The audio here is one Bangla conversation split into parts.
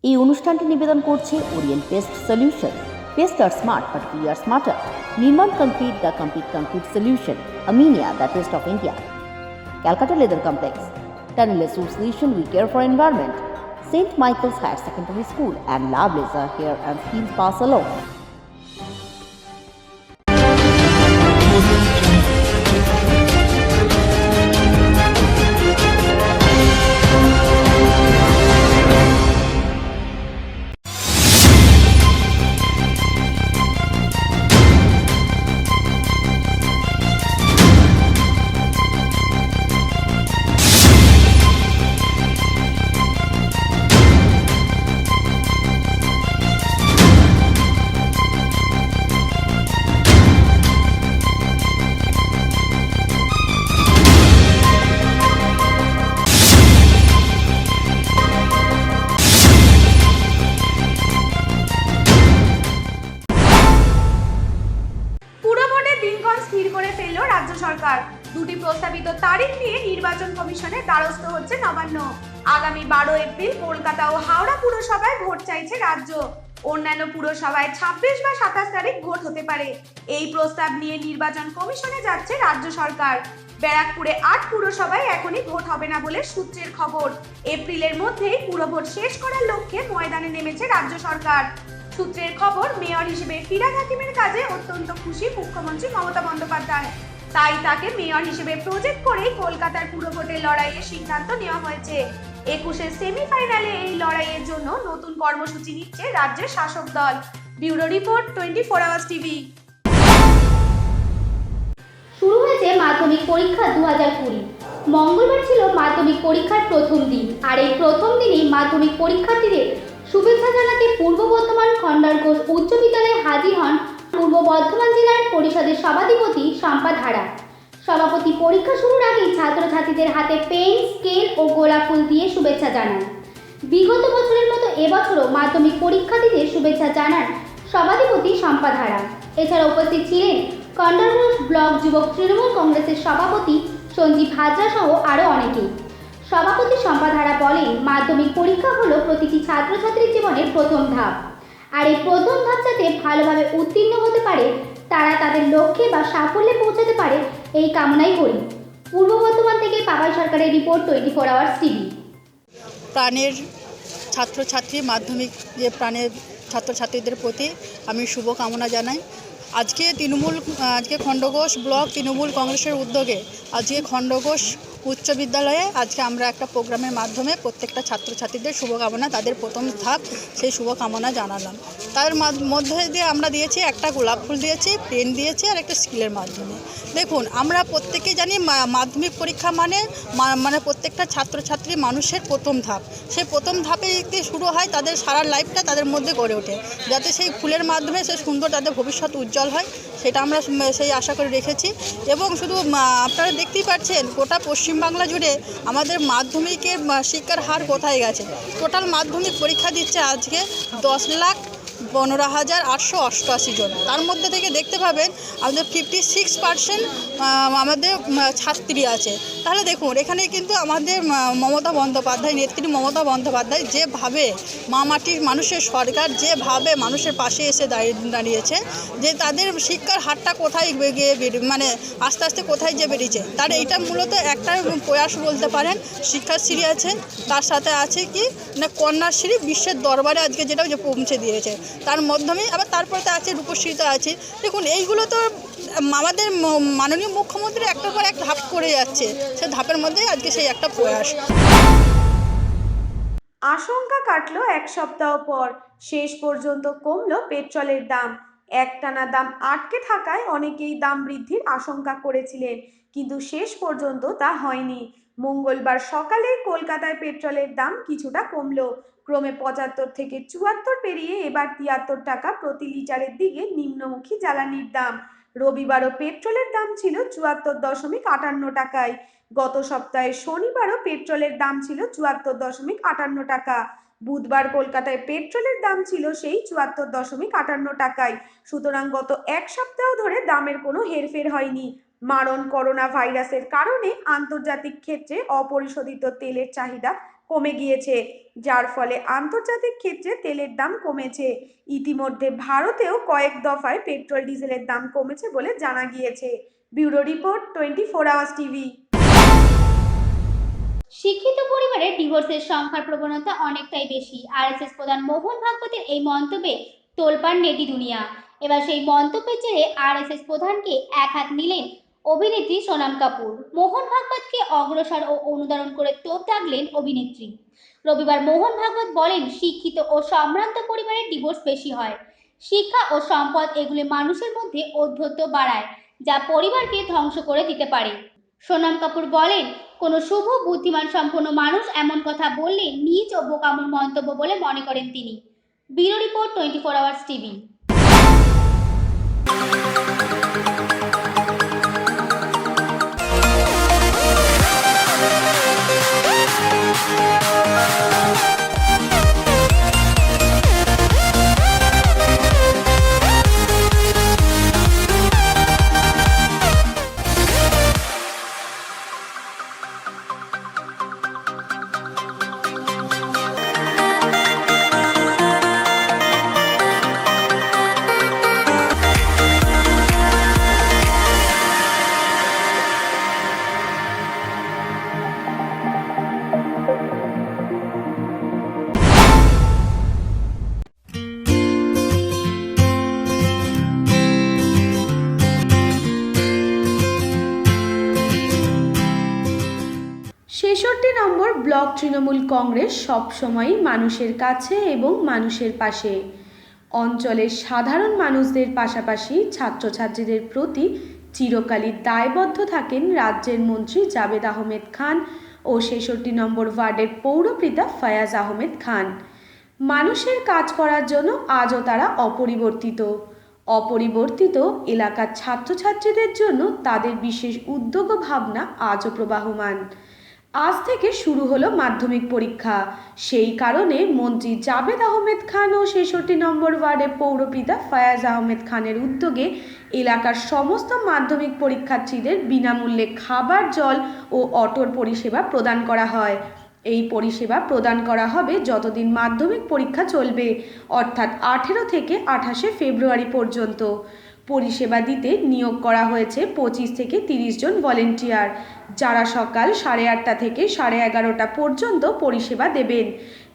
এই অনুষ্ঠানটি নিবেদন করছে Orient pest solution. Pest are smart, but we are smarter. Nirman concrete, the complete concrete solution. Aminia, the taste of India. Calcutta Leather Complex, Tunnel Association, we care for environment. St. Michael's Higher Secondary School and Lab Laser Hair and Skin Spa Salon. রাজ্য সরকার দুটি প্রস্তাবিত তারিখ নিয়ে নির্বাচন কমিশনের দ্বারস্থ হচ্ছে নবান্ন। আগামী 12 এপ্রিল কলকাতা ও হাওড়া পুরসভায় ভোট চাইছে রাজ্য। অন্যান্য পুরসভায় 26 বা 27 তারিখ ভোট হতে পারে। এই প্রস্তাব নিয়ে নির্বাচন কমিশনে যাচ্ছে রাজ্য সরকার। ব্যারাকপুরে 8 পুরসভায় এখনই ভোট হবে না বলে সূত্রের খবর। এপ্রিলের মধ্যেই পুরভোট শেষ করার লক্ষ্যে ময়দানে নেমেছে রাজ্য সরকার। সূত্রের খবর, মেয়র হিসেবে ফিরহাদ হাকিমের কাজে অত্যন্ত খুশি মুখ্যমন্ত্রী মমতা বন্দ্যোপাধ্যায়। তাই তাকে মেয়র হিসেবে প্রজেক্ট করেই কলকাতার পুরভোটের লড়াইয়ের সিদ্ধান্ত নেওয়া হয়েছে। 21-এর সেমিফাইনালে এই লড়াইয়ের জন্য নতুন কর্মসূচি নিচ্ছে রাজ্যের শাসক দল। Bureau report, 24 hours TV. শুরু হয়েছে মাধ্যমিক পরীক্ষা 2020। মঙ্গলবার ছিল মাধ্যমিক পরীক্ষার প্রথম দিন, আর এই প্রথম দিনই মাধ্যমিক পরীক্ষার্থীদের শুভেচ্ছা জানাতে পূর্ব বর্ধমান খণ্ডার ঘোষ উচ্চ বিদ্যালয়ে হাজির হন পূর্ব বর্ধমান জেলার পরিষদের সভাধিপতি শম্পা ধারা। সভাপতি পরীক্ষা শুরুর আগেই ছাত্রছাত্রীদের হাতে পেন, স্কেল ও গোলাপ ফুল দিয়ে শুভেচ্ছা জানান। বিগত বছরের মতো এবছরও মাধ্যমিক পরীক্ষার্থীদের শুভেচ্ছা জানান সভাধিপতি শম্পা ধারা। এছাড়া উপস্থিত ছিলেন খণ্ডারঘোষ ব্লক যুবক তৃণমূল কংগ্রেসের সভাপতি সঞ্জীব হাজরা সহ আরও অনেকেই। সভাপতি শম্পা ধারা বলেন, মাধ্যমিক পরীক্ষা হলো প্রতিটি ছাত্রছাত্রীর জীবনের প্রথম ধাপ, আর এই প্রথম ধাপ যাতে ভালোভাবে উত্তীর্ণ হতে পারে, তারা তাদের লক্ষ্যে বা সাফল্যে পৌঁছাতে পারে, এই কামনাই করি। পূর্ব বর্ধমান থেকে পাপাই সরকারের রিপোর্ট, 24 আওয়ার্স টিভি। প্রাণের ছাত্রছাত্রী, মাধ্যমিক যে প্রাণের ছাত্রছাত্রীদের প্রতি আমি শুভকামনা জানাই। আজকে খণ্ডঘোষ ব্লক তৃণমূল কংগ্রেসের উদ্যোগে আজকে খণ্ডঘোষ উচ্চ বিদ্যালয়ে আজকে আমরা একটা প্রোগ্রামের মাধ্যমে প্রত্যেকটা ছাত্রছাত্রীদের শুভকামনা, তাদের প্রথম ধাপ সেই শুভকামনা জানালাম। তার মধ্যে দিয়ে আমরা দিয়েছি একটা গোলাপ ফুল দিয়েছি, পেন দিয়েছি আর একটা স্কিলের মাধ্যমে। দেখুন, আমরা প্রত্যেকেই জানি মাধ্যমিক পরীক্ষা মানে প্রত্যেকটা ছাত্রছাত্রী মানুষের প্রথম ধাপ। সেই প্রথম ধাপে দিয়ে শুরু হয় তাদের সারা লাইফটা তাদের মধ্যে গড়ে ওঠে, যাতে সেই ফুলের মাধ্যমে সে সুন্দর তাদের ভবিষ্যৎ উজ্জ্বল হয়, সেটা আমরা সেই আশা করে রেখেছি। এবং শুধু আপনারা দেখতেই পাচ্ছেন গোটা পশ্চিমবাংলা জুড়ে আমাদের মাধ্যমিকের শিক্ষার হার কোথায় গেছে। টোটাল মাধ্যমিক পরীক্ষা দিচ্ছে আজকে 10,15,888 জন। তার মধ্যে থেকে দেখতে পাবেন আমাদের 56% আমাদের ছাত্রী আছে। তাহলে দেখুন, এখানে কিন্তু আমাদের মমতা বন্দ্যোপাধ্যায়, নেত্রী মমতা বন্দ্যোপাধ্যায় যেভাবে মাটির মানুষের সরকার যেভাবে মানুষের পাশে এসে দাঁড়িয়েছে, যে তাদের শিক্ষার হারটা কোথায় গিয়ে মানে আস্তে আস্তে কোথায় যে বেরিয়েছে, তার এইটা মূলত একটা প্রয়াস বলতে পারেন। শিক্ষাশ্রী আছে, তার সাথে আছে কি না কন্যাশ্রী বিশ্বের দরবারে আজকে যেটা যে পৌঁছে দিয়েছে, তার মাধ্যমে আবার তারপরে তো আছে রূপশ্রীতে আছে। দেখুন, এইগুলো তো আমাদের মাননীয় মুখ্যমন্ত্রী একটার পর এক ধাপ করে যাচ্ছে, সে ধাপের মধ্যে আজকে সেই একটা প্রয়াস। আশঙ্কা কাটলো এক সপ্তাহ পর, শেষ পর্যন্ত কমলো পেট্রোলের দাম। একটানা দাম আটকে থাকায় অনেকেই দাম বৃদ্ধির আশঙ্কা করেছিলেন, কিন্তু শেষ পর্যন্ত তা হয়নি। মঙ্গলবার সকালে কলকাতায় পেট্রোলের দাম কিছুটা কমলো, ক্রমে 75 থেকে 74 পেরিয়ে এবার 73 টাকা প্রতি লিটারের দিকে নিম্নমুখী জ্বালানির দাম। রবিবারও পেট্রোলের দাম ছিল 74.58 টাকায়। গত সপ্তাহে শনিবারও পেট্রোলের দাম ছিল 74.58 টাকা। বুধবার কলকাতায় পেট্রোলের দাম ছিল সেই 74.58 টাকায়। সুতরাং গত এক সপ্তাহ ধরে দামের কোনো হেরফের হয়নি। মারণ করোনা ভাইরাসের কারণে আন্তর্জাতিক ক্ষেত্রে অপরিশোধিত তেলের চাহিদা কমে গিয়েছে, যার ফলে আন্তর্জাতিক ক্ষেত্রে তেলের দাম কমেছে। ইতিমধ্যে ভারতেও কয়েক দফায় পেট্রোল ডিজেলের দাম কমেছে বলে জানা গিয়েছে। Bureau report 24 hours TV. শিক্ষিত পরিবারে ডিভোর্সের সংখ্যার প্রবণতা অনেকটাই বেশি। আরএসএস প্রধান মোহন ভাগবতের এই মন্তব্যে তোলপাড় নেটি দুনিয়া। এবার সেই মন্তব্যের জেরে আরএসএস প্রধানকে এক হাত নিলেন অভিনেত্রী সোনাম কাপুর। মোহন ভাগবতকে অগ্রসর ও অনুদান করে তোপ দাগলেন অভিনেত্রী। রবিবার মোহন ভাগবত বলেন, শিক্ষিত ও সম্ভ্রান্ত পরিবারের ডিভোর্স বেশি হয়। শিক্ষা ও সম্পদ এগুলি মানুষের মধ্যে ঔদ্ধত্য বাড়ায়, যা পরিবারকে ধ্বংস করে দিতে পারে। সোনাম কাপুর বলেন, কোনো শুভ বুদ্ধিমান সম্পন্ন মানুষ এমন কথা বললে নীচ ও বোকামোর মন্তব্য বলে মনে করেন তিনি। Bureau report 24 hours TV. ছেষট্টি নম্বর ব্লক তৃণমূল কংগ্রেস সবসময়ই মানুষের কাছে এবং মানুষের পাশে। অঞ্চলের সাধারণ মানুষদের পাশাপাশি ছাত্রছাত্রীদের প্রতি চিরকালই দায়বদ্ধ থাকেন রাজ্যের মন্ত্রী জাভেদ আহমেদ খান ও ৬৬ নম্বর ওয়ার্ডের পৌরপিতা ফয়াজ আহমেদ খান। মানুষের কাজ করার জন্য আজও তারা অপরিবর্তিত এলাকার ছাত্রছাত্রীদের জন্য তাদের বিশেষ উদ্যোগ ও ভাবনা আজও প্রবাহমান। আজ থেকে শুরু হলো মাধ্যমিক পরীক্ষা। সেই কারণে মন্ত্রী জাভেদ আহমেদ খান ও ৬৬ নম্বর ওয়ার্ডের পৌরপিতা ফয়াজ আহমেদ খানের উদ্যোগে এলাকার সমস্ত মাধ্যমিক পরীক্ষার্থীদের বিনামূল্যে খাবার, জল ও অটোর পরিষেবা প্রদান করা হয়। এই পরিষেবা প্রদান করা হবে যতদিন মাধ্যমিক পরীক্ষা চলবে, অর্থাৎ 18 থেকে 28 ফেব্রুয়ারি পর্যন্ত। পরিষেবা দিতে নিয়োগ করা হয়েছে 25 থেকে 30 জন ভলেন্টিয়ার, যারা সকাল 8:30 থেকে 11:30 পর্যন্ত পরিষেবা দেবেন।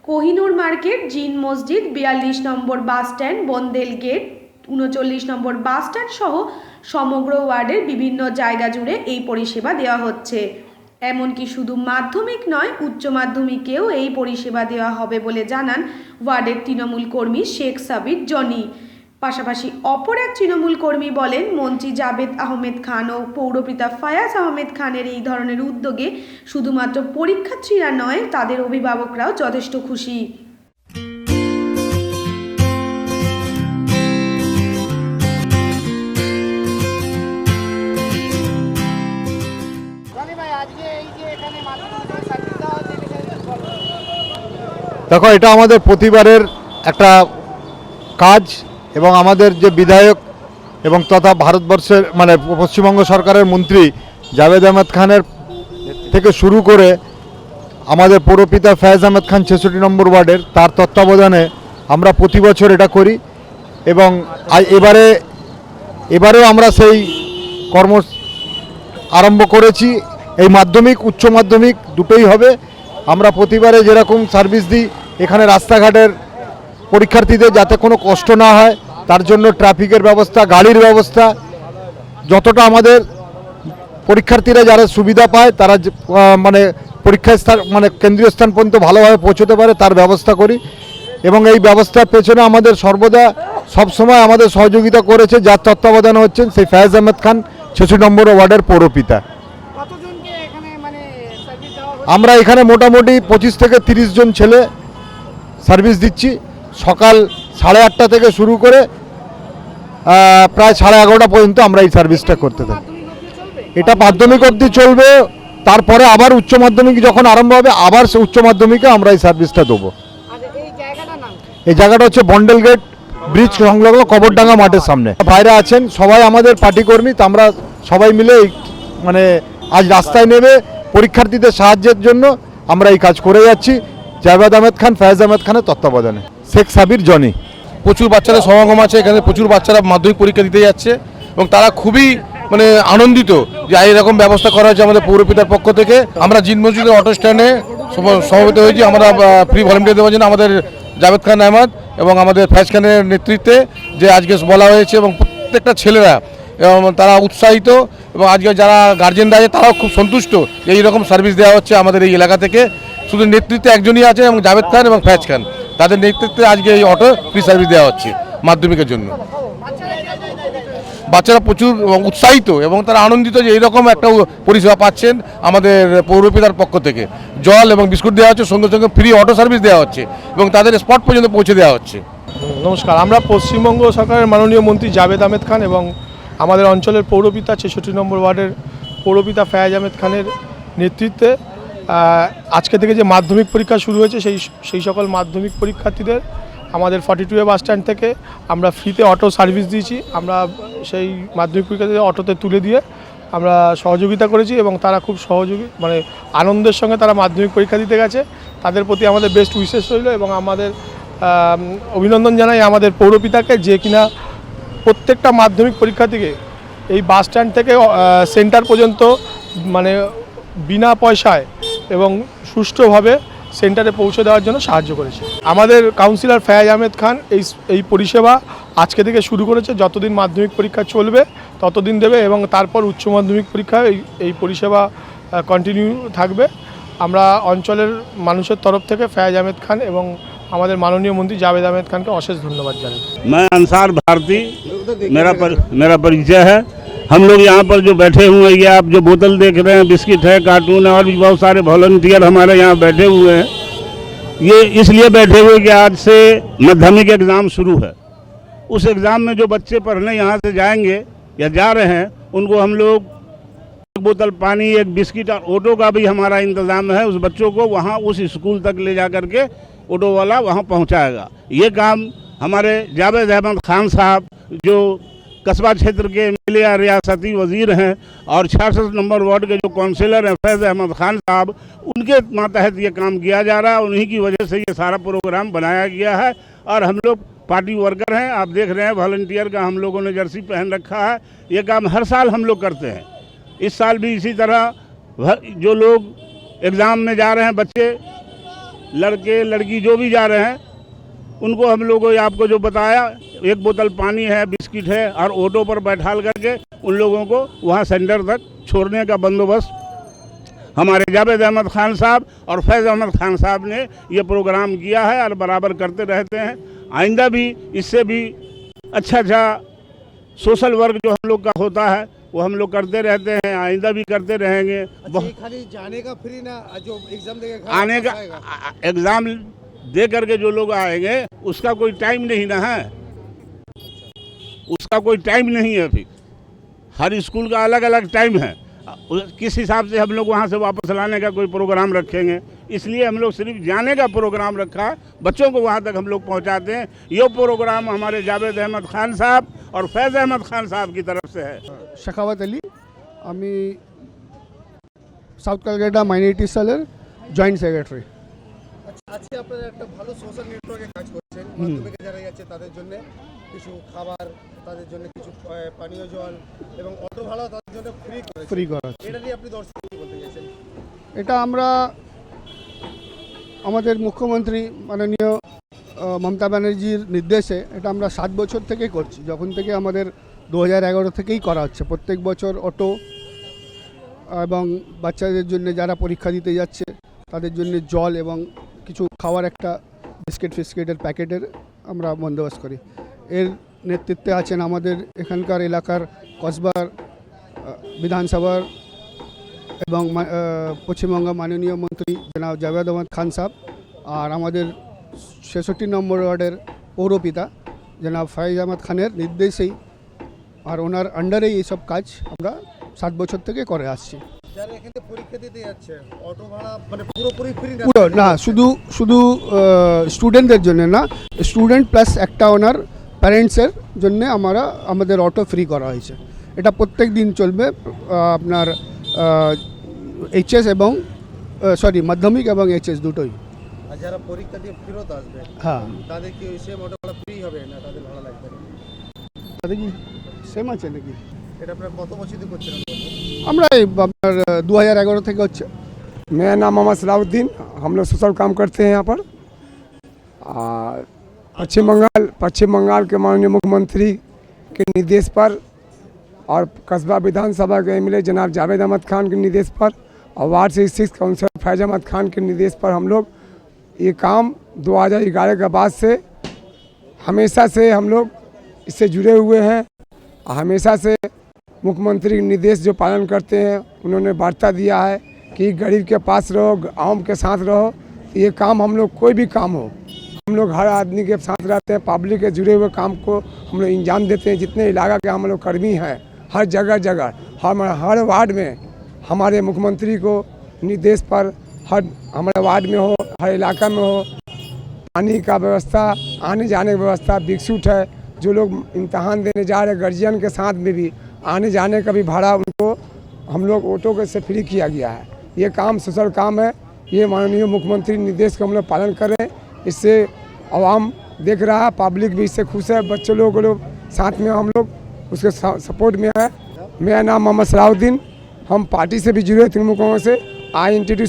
কোহিনুর মার্কেট, জিন মসজিদ, 42 নম্বর বাস স্ট্যান্ড, বন্দেল গেট, 39 নম্বর বাস স্ট্যান্ড সহ সমগ্র ওয়ার্ডের বিভিন্ন জায়গা জুড়ে এই পরিষেবা দেওয়া হচ্ছে। এমনকি শুধু মাধ্যমিক নয়, উচ্চ মাধ্যমিকেও এই পরিষেবা দেওয়া হবে বলে জানান ওয়ার্ডের তৃণমূল কর্মী শেখ সাবির জনি। পাশাপাশি অপর এক তৃণমূল কর্মী বলেন, মন্ত্রী জাভেদ আহমেদ খান ও পৌরপিতা ফয়াজ আহমেদ খানের এই ধরনের উদ্যোগে শুধুমাত্র পরীক্ষার্থীরা নয়, তাদের অভিভাবকরাও যথেষ্ট খুশি। দেখো, এটা আমাদের প্রতিবারের একটা কাজ এবং আমাদের যে বিধায়ক এবং তথা ভারতবর্ষের মানে পশ্চিমবঙ্গ সরকারের মন্ত্রী জাভেদ আহমেদ খানের থেকে শুরু করে আমাদের পৌরপিতা ফয়াজ আহমেদ খান ৬৬ নম্বর ওয়ার্ডের তার তত্ত্বাবধানে আমরা প্রতি বছর এটা করি এবং এবারেও আমরা সেই কর্ম আরম্ভ করেছি। এই মাধ্যমিক উচ্চ মাধ্যমিক দুটোই হবে। আমরা প্রতিবারে যেরকম সার্ভিস দিই, এখানে রাস্তাঘাটের পরীক্ষার্থীদের যাতে কোনো কষ্ট না হয় তার জন্য ট্রাফিকের ব্যবস্থা, গাড়ির ব্যবস্থা, যতটা আমাদের পরীক্ষার্থীরা যারা সুবিধা পায় তারা মানে পরীক্ষা স্থান মানে কেন্দ্রীয় স্থান পর্যন্ত ভালোভাবে পৌঁছতে পারে তার ব্যবস্থা করি। এবং এই ব্যবস্থার পেছনে আমাদের সর্বদা সবসময় আমাদের সহযোগিতা করেছে, যার তত্ত্বাবধানে হচ্ছেন সেই ফয়াজ আহমেদ খান ৬৬ নম্বর ওয়ার্ডের পৌরপিতা। আমরা এখানে মোটামুটি 25 থেকে 30 জন ছেলে সার্ভিস দিচ্ছি। সকাল 8:30 থেকে শুরু করে প্রায় 11:30 পর্যন্ত আমরা এই সার্ভিসটা করতে থাকি। এটা মাধ্যমিক অবধি চলবে, তারপরে আবার উচ্চ মাধ্যমিক যখন আরম্ভ হবে আবার সে উচ্চ মাধ্যমিকে আমরা এই সার্ভিসটা দেবো। এই জায়গাটা হচ্ছে বন্ডেল গেট ব্রিজ সংলগ্ন কবরডাঙ্গা মাঠের সামনে। ভাইরা আছেন সবাই আমাদের পার্টি কর্মী, তো আমরা সবাই মিলে মানে আজ রাস্তায় নেমে পরীক্ষার্থীদের সাহায্যের জন্য আমরা এই কাজ করে যাচ্ছি জাভেদ আহমেদ খান, ফায়েজ আহমেদ খানের তত্ত্বাবধানে। শেখ সাবির জনি। প্রচুর বাচ্চাদের সমাগম আছে এখানে, প্রচুর বাচ্চারা মাধ্যমিক পরীক্ষা দিতে যাচ্ছে এবং তারা খুবই আনন্দিত যে এরকম ব্যবস্থা করা হয়েছে আমাদের পৌরপিতার পক্ষ থেকে। আমরা জিন মসজিদের অটো স্ট্যান্ডে সমবেত হয়েছি আমরা ফ্রি ভলেন্টিয়ার দেওয়ার জন্য আমাদের জাভেদ খান আহমদ এবং আমাদের ফায়েজ খানের নেতৃত্বে যে আজকে বলা হয়েছে, এবং প্রত্যেকটা ছেলেরা তারা উৎসাহিত এবং আজকে যারা গার্জেনরা আছে তারাও খুব সন্তুষ্ট যে এইরকম সার্ভিস দেওয়া হচ্ছে আমাদের এই এলাকা থেকে। শুধু নেতৃত্বে একজনই আছে এবং জাভেদ খান এবং ফায়েজ খান, তাদের নেতৃত্বে আজকে এই অটো ফ্রি সার্ভিস দেওয়া হচ্ছে মাধ্যমিকের জন্য। বাচ্চারা প্রচুর উৎসাহিত এবং তারা আনন্দিত যে এইরকম একটা পরিষেবা পাচ্ছেন আমাদের পৌরপিতার পক্ষ থেকে। জল এবং বিস্কুট দেওয়া হচ্ছে, সঙ্গে সঙ্গে ফ্রি অটো সার্ভিস দেওয়া হচ্ছে এবং তাদের স্পট পর্যন্ত পৌঁছে দেওয়া হচ্ছে। নমস্কার, আমরা পশ্চিমবঙ্গ সরকারের মাননীয় মন্ত্রী জাভেদ আহমেদ খান এবং আমাদের অঞ্চলের পৌরপিতা 66 নম্বর ওয়ার্ডের পৌরপিতা ফায়েজ আহমেদ খানের নেতৃত্বে আজকে থেকে যে মাধ্যমিক পরীক্ষা শুরু হয়েছে সেই সকল মাধ্যমিক পরীক্ষার্থীদের আমাদের 42A বাস স্ট্যান্ড থেকে আমরা ফ্রিতে অটো সার্ভিস দিয়েছি। আমরা সেই মাধ্যমিক পরীক্ষার্থীদের অটোতে তুলে দিয়ে আমরা সহযোগিতা করেছি এবং তারা খুব আনন্দের সঙ্গে তারা মাধ্যমিক পরীক্ষা দিতে গেছে। তাদের প্রতি আমাদের বেস্ট উইশেস রইল এবং আমাদের অভিনন্দন জানাই আমাদের পৌরপিতাকে, যে কিনা প্রত্যেকটা মাধ্যমিক পরীক্ষার্থীকে এই বাস স্ট্যান্ড থেকে সেন্টার পর্যন্ত বিনা পয়সায় এবং সুষ্ঠুভাবে সেন্টারে পৌঁছে দেওয়ার জন্য সাহায্য করেছে। আমাদের কাউন্সিলর ফায়েজ আহমেদ খান এই পরিষেবা আজকে থেকে শুরু করেছে। যতদিন মাধ্যমিক পরীক্ষা চলবে ততদিন দেবে এবং তারপর উচ্চ মাধ্যমিক পরীক্ষায় এই পরিষেবা কন্টিনিউ থাকবে। আমরা অঞ্চলের মানুষের তরফ থেকে ফায়েজ আহমেদ খান এবং আমাদের মাননীয় মন্ত্রী জাভেদ আহমেদ খানকে অশেষ ধন্যবাদ জানাই। मैं अंसार भारती, मेरा परिचय है। हम लोग यहाँ पर जो बैठे हुए हैं, ये आप जो बोतल देख रहे हैं, बिस्किट है, कार्टून है और भी बहुत सारे वॉलंटियर हमारे यहाँ बैठे हुए हैं। ये इसलिए बैठे हुए कि आज से माध्यमिक एग्ज़ाम शुरू है। उस एग्ज़ाम में जो बच्चे पढ़ने यहाँ से जाएंगे या जा रहे हैं, उनको हम लोग एक बोतल पानी, एक बिस्किट और ऑटो का भी हमारा इंतज़ाम है। उस बच्चों को वहाँ उस स्कूल तक ले जा कर के ऑटो वाला वहाँ पहुँचाएगा। ये काम हमारे जावेद अहमद खान साहब जो कस्बा क्षेत्र के एमएलए या रियासती वजीर हैं और 66 नंबर वार्ड के जो काउंसिलर हैं फैज़ अहमद खान साहब, उनके मातहत ये काम किया जा रहा है। उन्हीं की वजह से ये सारा प्रोग्राम बनाया गया है और हम लोग पार्टी वर्कर हैं। आप देख रहे हैं वॉलंटियर का हम लोगों ने जर्सी पहन रखा है। ये काम हर साल हम लोग करते हैं। इस साल भी इसी तरह जो लोग एग्ज़ाम में जा रहे हैं, बच्चे, लड़के लड़की जो भी जा रहे हैं, उनको हम लोगों ने आपको जो बताया, एक बोतल पानी है, बिस्किट है और ऑटो पर बैठाल करके उन लोगों को वहाँ सेंटर तक छोड़ने का बंदोबस्त हमारे जावेद अहमद खान साहब और फैज़ अहमद खान साहब ने ये प्रोग्राम किया है और बराबर करते रहते हैं। आइंदा भी इससे भी अच्छा सोशल वर्क जो हम लोग का होता है वो हम लोग करते रहते हैं, आइंदा भी करते रहेंगे। खाली जाने का फ्री ना, जो एग्जाम देके आने का एग्ज़ाम दे करके जो लोग आएंगे उसका कोई टाइम नहीं ना है, उसका कोई टाइम नहीं है। फिर हर स्कूल का अलग अलग टाइम है, किस हिसाब से हम लोग वहाँ से वापस लाने का कोई प्रोग्राम रखेंगे। इसलिए हम लोग सिर्फ जाने का प्रोग्राम रखा है, बच्चों को वहाँ तक हम लोग पहुँचाते हैं। ये प्रोग्राम हमारे जावेद अहमद खान साहब और फैज़ अहमद खान साहब की तरफ से है। शेखावत अली, আমি সাউথ ক্যালকাটা মাইনরিটি সেলের জয়েন্ট সেক্রেটারি। আজকে আপনারা একটা ভালো সোশ্যাল নেটওয়ার্কে কাজ করছেন। মাধ্যমিকে যারা যাচ্ছে তাদের জন্য কিছু খাবার, তাদের জন্য কিছু পানীয় জল এবং অটো ভাড়া তাদের জন্য ফ্রি করা। এটা নিয়ে আপনি দর্শকদের কি বলতে চাইছেন? এটা আমরা আমাদের মুখ্যমন্ত্রী মাননীয় মমতা ব্যানার্জির নির্দেশে এটা আমরা 7 বছর থেকেই করছি। যখন থেকে আমাদের 2011 থেকেই করা হচ্ছে। প্রত্যেক বছর অটো এবং বাচ্চাদের জন্য যারা পরীক্ষা দিতে যাচ্ছে তাদের জন্য জল এবং কিছু খাওয়ার একটা বিস্কিটের প্যাকেটের আমরা বন্দোবস্ত করি। এর নেতৃত্বে আছেন আমাদের এখানকার এলাকার কসবার বিধানসভার এবং পশ্চিমবঙ্গ মাননীয় মন্ত্রী জনাব জাভেদ আহমদ খান সাহেব আর আমাদের 66 নম্বর ওয়ার্ডের পৌরপিতা জনাব ফায়েজ আহমদ খানের নির্দেশেই আর ওনার আন্ডারেই এইসব কাজ আমরা 7 বছর থেকে করে আসছি। যারা এখানে পরীক্ষা দিতে যাচ্ছে অটো ভাড়া পুরোপুরি ফ্রি না, শুধু স্টুডেন্টদের জন্য না, স্টুডেন্ট প্লাস একটা ওনার প্যারেন্টসের জন্য আমাদের অটো ফ্রি করা হয়েছে। এটা প্রত্যেক দিন চলবে। আপনার এইচএস এবং সরি মাধ্যমিক এবং এইচএস দুটোই। আর যারা পরীক্ষা দিয়ে ফেরত আসবে হ্যাঁ, তাদের কি সেম অটো ভাড়া ফ্রি হবে না তাদের ভাড়া লাগবে? তাদের কি সেম আছে নাকি? এটা আপনারা কত বছর দিয়ে করছেন? আমরা এই আপনার 2011 থেকে হচ্ছে। मेरा नाम मोहम्मद सलाउद्दीन, हम लोग सोशल काम करते हैं यहाँ पर। पश्चिम बंगाल के माननीय मुख्यमंत्री के निर्देश पर और कस्बा विधानसभा के एमएलए जनाब जावेद अहमद खान के निर्देश पर और वार्ड 6 काउंसलर फैज अहमद खान के निर्देश पर हम लोग ये काम 2011 के बाद से हमेशा से हम लोग इससे जुड़े हुए हैं। हमेशा से मुख्यमंत्री के निर्देश जो पालन करते हैं, उन्होंने वार्ता दिया है कि गरीब के पास रहो, आम के साथ रहो। ये काम हम लोग कोई भी काम हो, हम लोग हर आदमी के साथ रहते हैं। पब्लिक के जुड़े हुए काम को हम लोग अंजाम देते हैं। जितने इलाका के हम लोग कर्मी हैं, हर जगह हर वार्ड में हमारे मुख्यमंत्री को निर्देश पर हर हमारे वार्ड में हो, हर इलाका में हो, पानी का व्यवस्था, आने जाने की व्यवस्था विकसित है। जो लोग इम्तहान देने जा रहे गार्जियन के साथ में भी आने जाने का भी भाड़ा उनको हम लोग ऑटो से फ्री किया गया है। ये काम सोशल काम है। ये माननीय मुख्यमंत्री निर्देश का हम लोग पालन करें। इससे आवाम देख रहा है, पब्लिक भी इससे खुश है। बच्चे लोग साथ में हम लोग उसके सपोर्ट में है। मेरा नाम मोहम्मद सलाउद्दीन, हम पार्टी से भी जुड़े तृणमूल कांग्रेस से। INTT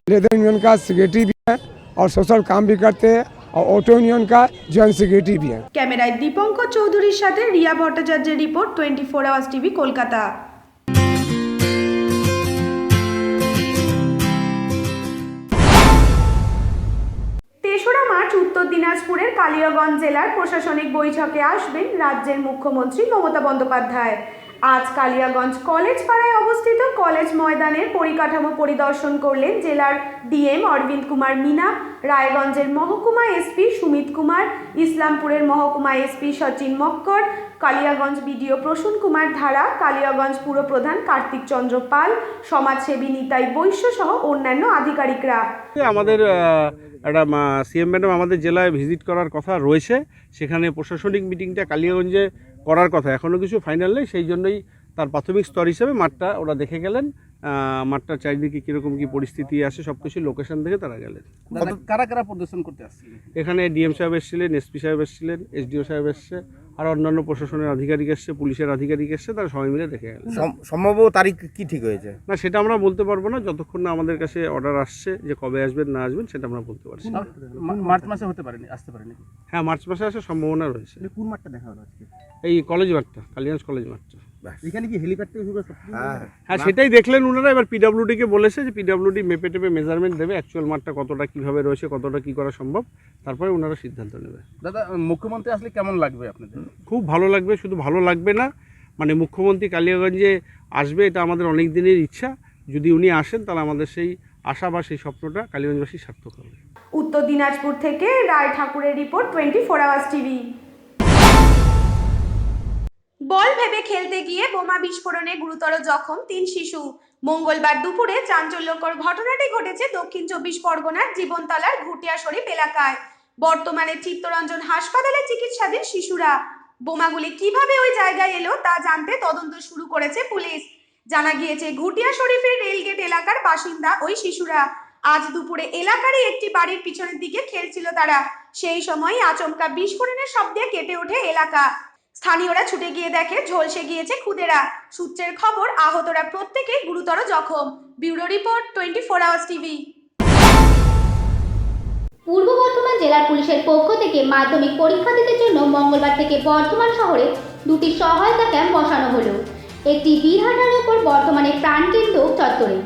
लेदर यूनियन का सेक्रेटरी भी है और सोशल काम भी करते हैं और ऑटो यूनियन का जॉइंट सेक्रेटरी भी है। ক্যামেরায় দীপঙ্কর চৌধুরীর সাথে রিয়া ভট্টাচার্যের report 24 hours TV Kolkata. March উত্তর দিনাজপুরের কালিয়াগঞ্জ জেলার প্রশাসনিক বৈঠকে আসবেন রাজ্যের মুখ্যমন্ত্রী মমতা বন্দ্যোপাধ্যায়। আজ কালিয়াগঞ্জ কলেজ পাড়ায় অবস্থিত কলেজ ময়দানের পরিকাঠামো পরিদর্শন করলেন জেলার ডিএম অরবিন্দ কুমার মিনা, রায়গঞ্জের মহকুমা এসপি সুমিত কুমার, ইসলামপুরের মহকুমা এসপি সচিন মক্কর, কালিয়াগঞ্জ বিডিও প্রসূন কুমার ধারা, কালিয়াগঞ্জ পুরপ্রধান কার্তিক চন্দ্র পাল, সমাজসেবী নিতাই বৈশ্য সহ অন্যান্য আধিকারিকরা। আমাদের একটা সিএম ম্যাডাম আমাদের জেলায় ভিজিট করার কথা রয়েছে, সেখানে প্রশাসনিক মিটিংটা কালিয়াগঞ্জে করার কথা, এখনও কিছু ফাইনাল নেই। সেই জন্যই তার প্রাথমিক স্তর হিসেবে মাঠটা ওরা দেখে গেলেন। মাঠটার চারিদিকে কীরকম কী পরিস্থিতি আসে সব কিছু লোকেশন দেখে তারা গেলেন। কারা কারা প্রদর্শন করতে আসছিলেন? এখানে ডিএম সাহেব এসেছিলেন, এসপি সাহেব এসেছিলেন, এসডিও সাহেব এসছে, আর অন্যান্য প্রশাসনের আধিকারিক এসছে, পুলিশের আধিকারিক এসছে, তারা সবাই মিলে দেখে গেলেন। সম্ভব তারিখ কি ঠিক হয়েছে? না, সেটা আমরা বলতে পারবো না যতক্ষণ না আমাদের কাছে অর্ডার আসছে যে কবে আসবেন না আসবেন, সেটা আমরা বলতে পারছি না। মার্চ মাসে হতে পারেনি, আসতে পারেনি? হ্যাঁ, মার্চ মাসে আসার সম্ভাবনা রয়েছে। কোন মাঠটা দেখা হলো আজকে? এই কলেজ মাঠটা, কালিয়াগঞ্জ কলেজ মাঠটা। এখানে কি হেলিপ্যাড? হ্যাঁ, সেটাই দেখলেন ওনারা। এবার পিডব্লিউডিকে বলেছে যে পিডব্লিউডি মেপে টেপে মেজারমেন্ট দেবে, অ্যাকচুয়াল মাঠটা কতটা কীভাবে রয়েছে, কতটা কী করা সম্ভব, তারপরে ওনারা সিদ্ধান্ত নেবে। দাদা, মুখ্যমন্ত্রী আসলে কেমন লাগবে আপনাদের? খুব ভালো লাগবে। শুধু ভালো লাগবে না, মানে মুখ্যমন্ত্রী কালিয়াগঞ্জে আসবে এটা আমাদের অনেক দিনের ইচ্ছা। যদি উনি আসেন তাহলে আমাদের সেই আশা বা সেই স্বপ্নটা কালিয়াগঞ্জবাসী সার্থক হবে। উত্তর দিনাজপুর থেকে রায় ঠাকুরের রিপোর্ট 24 আওয়ার্স টিভি। বল ভেবে খেলতে গিয়ে বোমা বিস্ফোরণে গুরুতর জখম 3 শিশু। মঙ্গলবার দুপুরে চাঞ্চল্যকর ঘটনাটি ঘটেছে দক্ষিণ 24 পরগনার জীবনতলার ঘুটিয়া শরীফ এলাকায়। বর্তমানে চিত্তরঞ্জন হাসপাতালে চিকিৎসাধীন শিশুরা। বোমাগুলি কিভাবে ওই জায়গায় এলো তা জানতে তদন্ত শুরু করেছে পুলিশ। জানা গিয়েছে ঘুটিয়া শরীফের রেলগেট এলাকার বাসিন্দা ওই শিশুরা। আজ দুপুরে এলাকারই একটি বাড়ির পিছনের দিকে খেলছিল তারা। সেই সময় আচমকা বিস্ফোরণের শব্দে কেঁপে ওঠে এলাকা। স্থানীয়রা ছুটে গিয়ে দেখে ঝলসে গিয়েছে খুদেরা। সূত্রের খবর আহতরা প্রত্যেকেই গুরুতর জখম। Bureau report 24 hours TV. পূর্ব বর্ধমান জেলার পুলিশের পক্ষ থেকে মাধ্যমিক পরীক্ষার্থীদের জন্য মঙ্গলবার থেকে বর্ধমান শহরে 2টি সহায়তা ক্যাম্প বসানো হলো। একটি বীরহাটার উপর বর্ধমানের প্রাণকেন্দ্র চত্বরে।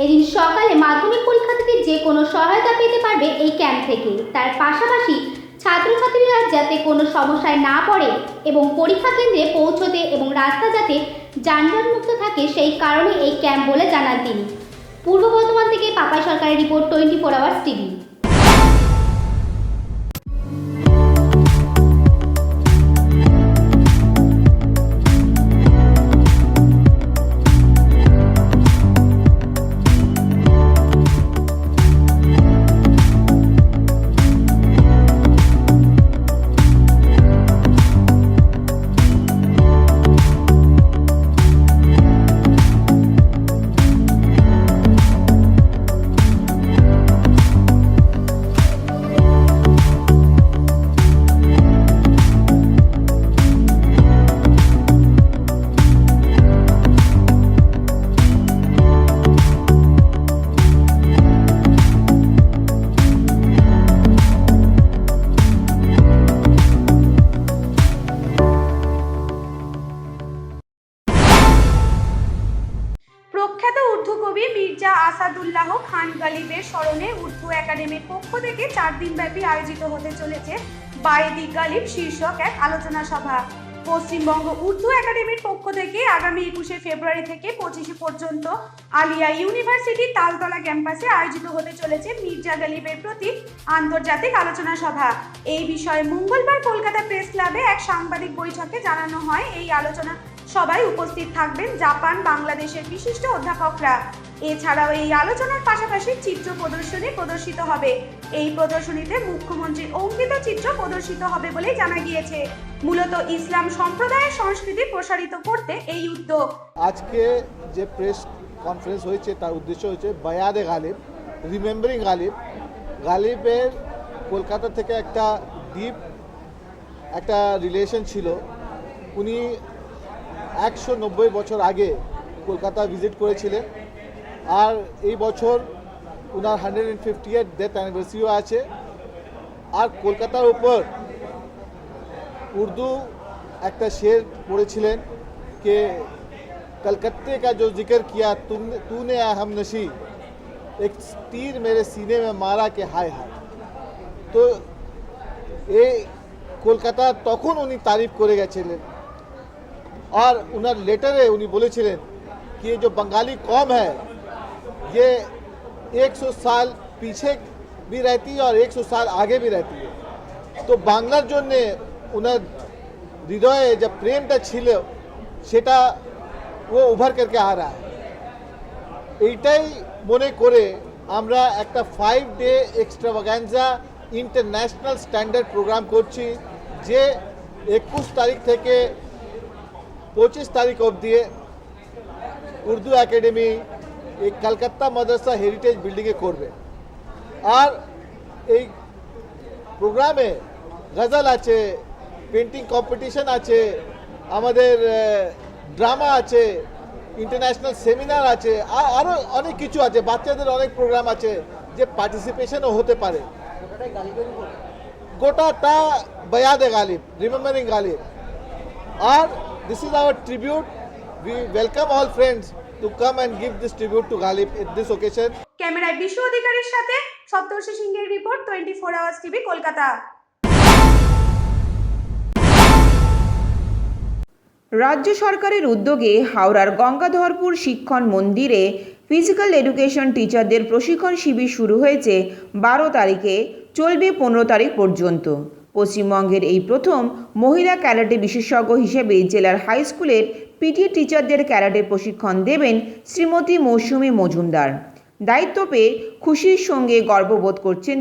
এদিন সকালে মাধ্যমিক পরীক্ষার্থীদের যে কোনো সহায়তা পেতে পারবে এই ক্যাম্প থেকে। তার পাশাপাশি ছাত্রছাত্রীরা যাতে কোনো সমস্যায় না পড়ে এবং পরীক্ষা কেন্দ্রে পৌঁছতে এবং রাস্তা যাতে যানজটমুক্ত থাকে সেই কারণে এই ক্যাম্প বলে জানান তিনি। পূর্ব বর্ধমান থেকে পাপাই সরকারের রিপোর্ট 24 আওয়ার্স টিভি। একাডেমির পক্ষ থেকে 4 দিনব্যাপী আয়োজিত হতে চলেছে বায়েদি গালিব শীর্ষক এক আলোচনা সভা। পশ্চিমবঙ্গ উর্দু একাডেমির পক্ষ থেকে আগামী 21শে ফেব্রুয়ারি থেকে 25শে পর্যন্ত আলিয়া ইউনিভার্সিটি তালতলা ক্যাম্পাসে আয়োজিত হতে চলেছে মির্জা গালিবের প্রতি আন্তর্জাতিক আলোচনা সভা। এই বিষয়ে মঙ্গলবার কলকাতা প্রেস ক্লাবে এক সাংবাদিক বৈঠকে জানানো হয়, এই আলোচনা সবাই উপস্থিত থাকবেন জাপান, বাংলাদেশের বিশিষ্ট অধ্যাপকরা। এছাড়াও এই আলোচনার পাশাপাশি চিত্র প্রদর্শনী প্রদর্শিত হবে। এই প্রদর্শনীতে মুখ্যমন্ত্রীর অঙ্কিত চিত্র প্রদর্শিত হবে বলে জানা গিয়েছে। মূলত ইসলাম সম্প্রদায়ের সংস্কৃতি প্রসারিত করতে এই উদ্যোগ। আজকে যে প্রেস কনফারেন্স হয়েছে তার উদ্দেশ্য হচ্ছে বায়াদে গালিব, রিমেম্বারিং গালিব। গালিবের কলকাতা থেকে একটা ডিপ একটা রিলেশন ছিল। উনি 190 বছর আগে কলকাতা ভিজিট করেছিলেন, আর এই বছর উনার 150th ডেথ অ্যানিভার্সারিও আছে। আর কলকাতার উপর উর্দু একটা শের পড়েছিলেন कि कलकत्ते का जो जिक्र किया तूने हम नशी, एक तीर मेरे सीने में मारा कि हाय हाय। तो এই কলকাতা তখন উনি तारीफ করে গেছিলেন। और उनर लेटरे उन्हीं बोलेছিলেন कि ये जो बंगाली कौम है ये 100 साल पीछे भी रहती है और 100 साल आगे भी रहती है। तो বাংলার জন্য उनर হৃদয়ে যে প্রেমটা ছিল সেটা ও উভার করকে आ रहा है। এইটাই মনে করে আমরা একটা 5 ডে এক্সট্রাভাগান্সা ইন্টারন্যাশনাল স্ট্যান্ডার্ড প্রোগ্রাম করছি, যে 21 তারিখ থেকে 25 তারিখ অবধি উর্দু একাডেমি এই কলকাতা মাদ্রাসা হেরিটেজ বিল্ডিংয়ে করবে। আর এই প্রোগ্রামে গজল আছে, পেন্টিং কম্পিটিশন আছে, আমাদের ড্রামা আছে, ইন্টারন্যাশনাল সেমিনার আছে, আর আরও অনেক কিছু আছে। বাচ্চাদের অনেক প্রোগ্রাম আছে যে পার্টিসিপেশনও হতে পারে। গোটাটা বায়াদে গালিব, রিমেম্বারিং গালিব। আর this is our tribute. We welcome all friends to come and give this tribute to Ghalib at this occasion. ক্যামেরায় বিশ্ব অধিকারীর সাথে সপ্তর্ষি সিংহের রিপোর্ট, 24 আওয়ার্স টিভি, কলকাতা। রাজ্য সরকারের উদ্যোগে হাওড়ার গঙ্গাধরপুর শিক্ষণ মন্দিরে ফিজিক্যাল এডুকেশন টিচারদের প্রশিক্ষণ শিবির শুরু হয়েছে 12 তারিখে, চলবে 15 তারিখ পর্যন্ত। পশ্চিমবঙ্গের এই প্রথম মহিলা ক্যারাটে বিশেষজ্ঞ হিসেবে জেলার হাই স্কুলের পিটি টিচারদের ক্যারাটে প্রশিক্ষণ দেবেন শ্রীমতী মৌসুমী মজুমদার। দায়িত্ব পেয়ে খুশির সঙ্গে গর্ববোধ করছেন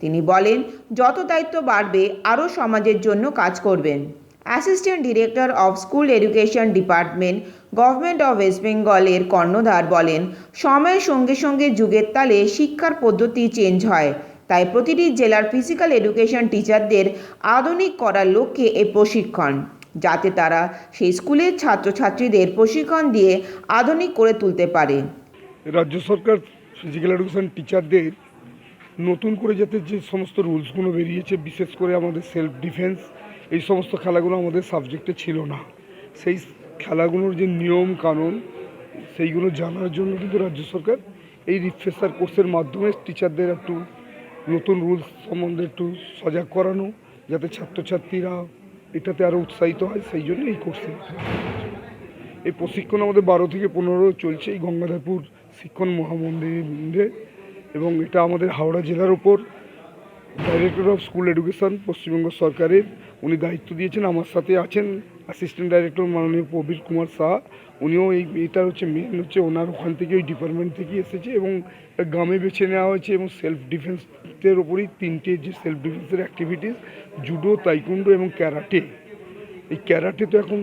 তিনি বলেন, যত দায়িত্ব বাড়বে আরও সমাজের জন্য কাজ করবেন। Assistant director of school education department, government of West বেঙ্গলের কর্ণধার বলেন, সময়ের সঙ্গে সঙ্গে যুগের তালে শিক্ষার পদ্ধতি চেঞ্জ হয়, তাই প্রতিটি জেলার ফিজিক্যাল এডুকেশন টিচারদের আধুনিক করার লক্ষ্যে এই প্রশিক্ষণ, যাতে তারা সেই স্কুলের ছাত্রছাত্রীদের প্রশিক্ষণ দিয়ে আধুনিক করে তুলতে পারে। রাজ্য সরকার ফিজিক্যাল এডুকেশন টিচারদের নতুন করে যাতে যে সমস্ত রুলসগুলো বেরিয়েছে, বিশেষ করে আমাদের সেলফ ডিফেন্স, এই সমস্ত খেলাগুলো আমাদের সাবজেক্টে ছিল না। সেই খেলাগুলোর যে নিয়ম কানুন সেইগুলো জানার জন্য কিন্তু রাজ্য সরকার এই রিফ্রেশার কোর্সের মাধ্যমে টিচারদের একটু নতুন রুলস সম্বন্ধে একটু সজাগ করানো, যাতে ছাত্রছাত্রীরা এটাতে আরও উৎসাহিত হয়, সেই জন্য এই কোর্সে এই প্রশিক্ষণ আমাদের 12 থেকে 15 চলছে এই গঙ্গাধরপুর শিক্ষণ মহামন্দিরে। এবং এটা আমাদের হাওড়া জেলার উপর director of school education Paschimbanga সরকারের উনি দায়িত্ব দিয়েছেন। আমার সাথে আছেন অ্যাসিস্ট্যান্ট ডাইরেক্টর মাননীয় প্রবীর কুমার সাহা, উনিও এইটার মেন হচ্ছে ওনার ওখান থেকে ওই ডিপার্টমেন্ট থেকে এসেছে এবং গ্রামে বেছে নেওয়া হয়েছে। এবং সেলফ ডিফেন্সের ওপরই 3টে যে সেলফ ডিফেন্সের অ্যাক্টিভিটিস, জুডো, তাইকুন্ডো এবং ক্যারাটে। এই ক্যারাটে তো এখন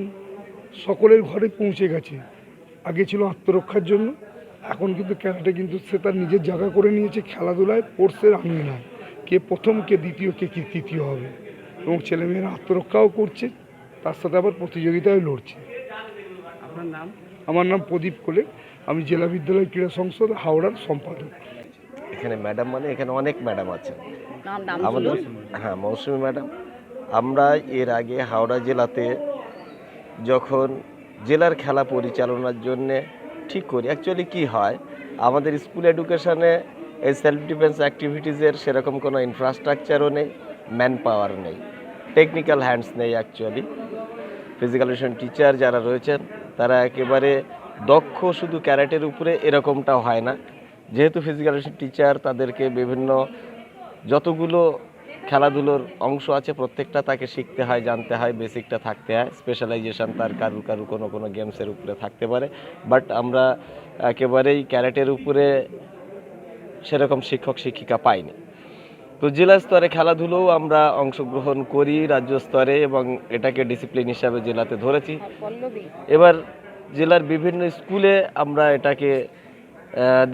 সকলের ঘরে পৌঁছে গেছে, আগে ছিল আত্মরক্ষার জন্য, এখন কিন্তু ক্যারাটে কিন্তু সে তার নিজের জায়গা করে নিয়েছে খেলাধুলায়, স্পোর্টসের আঙিনায়। কে প্রথম, কে দ্বিতীয়, কে তৃতীয় হবে, এবং ছেলেমেয়েরা আত্মরক্ষাও করছে, তার সাথে আবার প্রতিযোগিতায় লড়ছে। আপনার নাম? আমার নাম প্রদীপ কোলে, আমি জেলা বিদ্যালয় ক্রীড়া সংসদ হাওড়ার সম্পাদক। এখানে ম্যাডাম মানে এখানে অনেক ম্যাডাম আছেন আমাদের। হ্যাঁ, মৌসুমী ম্যাডাম। আমরা এর আগে হাওড়া জেলাতে যখন জেলার খেলা পরিচালনার জন্যে ঠিক করি, অ্যাকচুয়ালি কি হয়, আমাদের স্কুল এডুকেশনে এই সেলফ ডিফেন্স অ্যাক্টিভিটিসের সেরকম কোনো ইনফ্রাস্ট্রাকচারও নেই, ম্যান পাওয়ার নেই, টেকনিক্যাল হ্যান্ডস নেই অ্যাকচুয়ালি। ফিজিক্যাল এডুকেশন টিচার যারা রয়েছেন তারা একেবারে দক্ষ শুধু ক্যারাটের উপরে এরকমটাও হয় না। যেহেতু ফিজিক্যাল এডুকেশন টিচার তাদেরকে বিভিন্ন যতগুলো খেলাধুলোর অংশ আছে প্রত্যেকটা তাকে শিখতে হয়, জানতে হয়, বেসিকটা থাকতে হয়। স্পেশালাইজেশন তার কারু কোনো গেমসের উপরে থাকতে পারে, বাট আমরা একেবারেই ক্যারাটের উপরে সেরকম শিক্ষক শিক্ষিকা পাইনি। তো জেলা স্তরে খেলাধুলোও আমরা অংশগ্রহণ করি রাজ্য স্তরে, এবং এটাকে ডিসিপ্লিন হিসাবে জেলাতে ধরেছি। এবার জেলার বিভিন্ন স্কুলে আমরা এটাকে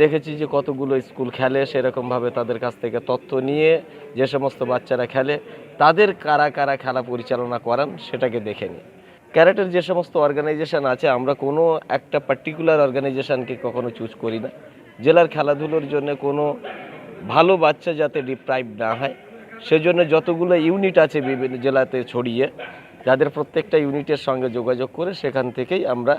দেখেছি যে কতগুলো স্কুল খেলে, সেরকমভাবে তাদের কাছ থেকে তথ্য নিয়ে যে সমস্ত বাচ্চারা খেলে তাদের কারা কারা খেলা পরিচালনা করান সেটাকে দেখে নিই। ক্যারাটের যে সমস্ত অর্গানাইজেশন আছে আমরা কোনো একটা পার্টিকুলার অর্গানাইজেশনকে কখনো চুজ করি না। জেলার খেলাধুলোর জন্য কোনো ভালো বাচ্চা যাতে ডিপ্রাইভ না হয় সেজন্য যতগুলো ইউনিট আছে বিভিন্ন জেলাতে ছড়িয়ে, যাদের প্রত্যেকটা ইউনিটের সঙ্গে যোগাযোগ করে সেখান থেকেই আমরা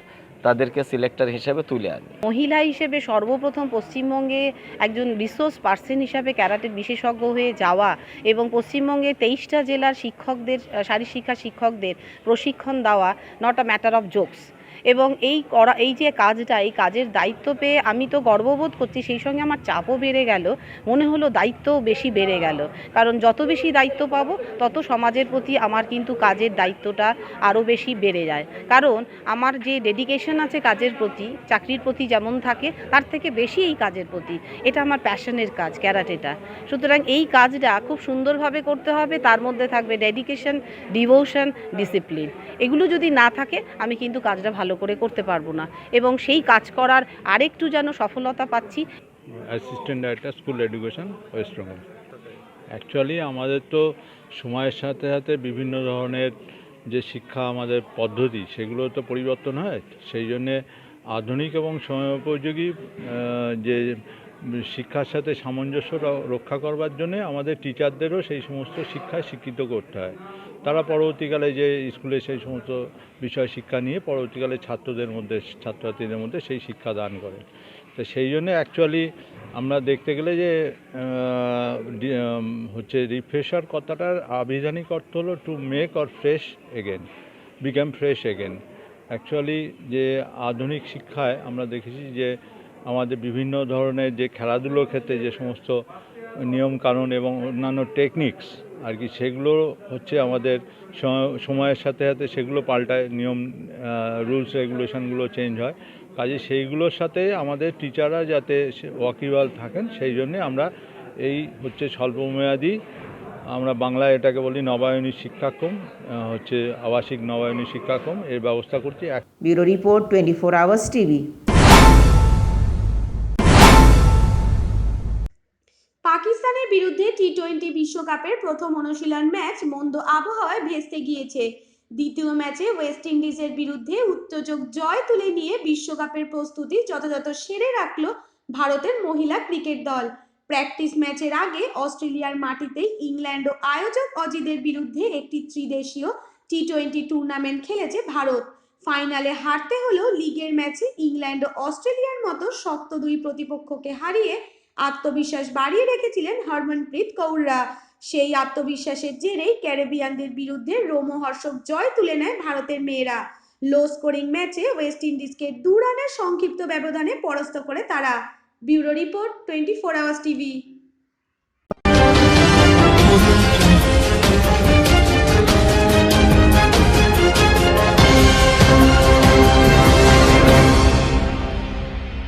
তাদেরকে সিলেক্টর হিসেবে তুলে আনি। মহিলা হিসেবে সর্বপ্রথম পশ্চিমবঙ্গে একজন রিসোর্স পার্সন হিসাবে ক্যারাটের বিশেষজ্ঞ হয়ে যাওয়া এবং পশ্চিমবঙ্গে 23টা জেলার শিক্ষকদের, শারীরশিক্ষা শিক্ষকদের প্রশিক্ষণ দেওয়া not a matter of jokes. এবং এই যে কাজটা, এই কাজের দায়িত্ব পেয়ে আমি তো গর্ববোধ করছি, সেই সঙ্গে আমার চাপও বেড়ে গেল, মনে হলো দায়িত্বও বেশি বেড়ে গেল। কারণ যত বেশি দায়িত্ব পাবো তত সমাজের প্রতি আমার কিন্তু কাজের দায়িত্বটা আরও বেশি বেড়ে যায়। কারণ আমার যে ডেডিকেশন আছে কাজের প্রতি, চাকরির প্রতি যেমন থাকে তার থেকে বেশি এই কাজের প্রতি, এটা আমার প্যাশনের কাজ ক্যারাটেটা। সুতরাং এই কাজটা খুব সুন্দরভাবে করতে হবে, তার মধ্যে থাকবে ডেডিকেশন, ডিভোশন, ডিসিপ্লিন। এগুলো যদি না থাকে আমি কিন্তু কাজটা ভালো করে করতে পারবো না, এবং সেই কাজ করার আরেকটু যেন সফলতা পাচ্ছি। Assistant director school education West Bengal. Actually আমাদের তো সময়ের সাথে সাথে বিভিন্ন ধরনের যে শিক্ষা আমাদের পদ্ধতি সেগুলো তো পরিবর্তন হয়, সেই জন্যে আধুনিক এবং সময়োপযোগী যে শিক্ষার সাথে সামঞ্জস্য রক্ষা করবার জন্যে আমাদের টিচারদেরও সেই সমস্ত শিক্ষায় শিক্ষিত করতে হয়। তারা পরবর্তীকালে যে স্কুলে সেই সমস্ত বিষয় শিক্ষা নিয়ে পরবর্তীকালে ছাত্রছাত্রীদের মধ্যে সেই শিক্ষা দান করে। তো সেই জন্যে অ্যাকচুয়ালি আমরা দেখতে গেলে যে হচ্ছে রিফ্রেশার কথাটার আবিধানিক অর্থ হলো to make or fresh again, become fresh again. Actually যে আধুনিক শিক্ষায় আমরা দেখেছি যে আমাদের বিভিন্ন ধরনের যে খেলাধুলোর ক্ষেত্রে যে সমস্ত নিয়মকানুন এবং অন্যান্য টেকনিক্স আর কি, সেগুলো হচ্ছে আমাদের সময়ের সাথে সাথে সেগুলো পাল্টায়, নিয়ম রুলস রেগুলেশনগুলো চেঞ্জ হয়। কাজে সেইগুলোর সাথে আমাদের টিচাররা যাতে ওয়াকিবহাল থাকেন সেই জন্যে আমরা এই হচ্ছে স্বল্পমেয়াদী, আমরা বাংলায় এটাকে বলি নবায়নী শিক্ষাক্রম, হচ্ছে আবাসিক নবায়নী শিক্ষাক্রম, এর ব্যবস্থা করছি। Bureau report 24 hours TV. পাকিস্তানের বিরুদ্ধে টি-20 বিশ্বকাপের প্রথম অনুশীলন ম্যাচ মন্দ আবহাওয়ায় ভেস্তে গিয়েছে। দ্বিতীয় ম্যাচে ওয়েস্ট ইন্ডিজের বিরুদ্ধে উত্তেজক জয় তুলে নিয়ে বিশ্বকাপের প্রস্তুতি যথাযথ সেরে রাখল ভারতের মহিলা ক্রিকেট দল। প্র্যাকটিস ম্যাচের আগে অস্ট্রেলিয়ার মাটিতেই ইংল্যান্ড ও আয়োজক অজিদের বিরুদ্ধে একটি ত্রিদেশীয় টি-20 টুর্নামেন্ট খেলেছে ভারত। ফাইনালে হারতে হলেও লিগের ম্যাচে ইংল্যান্ড ও অস্ট্রেলিয়ার মতো শক্ত দুই প্রতিপক্ষকে হারিয়ে আত্মবিশ্বাস বাড়িয়ে রেখেছিলেন হরমনপ্রীত কৌররা। সেই আত্মবিশ্বাসের জেরেই ক্যারিবিয়ানদের বিরুদ্ধে রোমহর্ষক জয় তুলে নেয় ভারতের মেয়েরা। লো স্কোরিং ম্যাচে ওয়েস্ট ইন্ডিজকে 2 রানের সংক্ষিপ্ত ব্যবধানে পরাস্ত করে তারা। Bureau report 24 hours TV.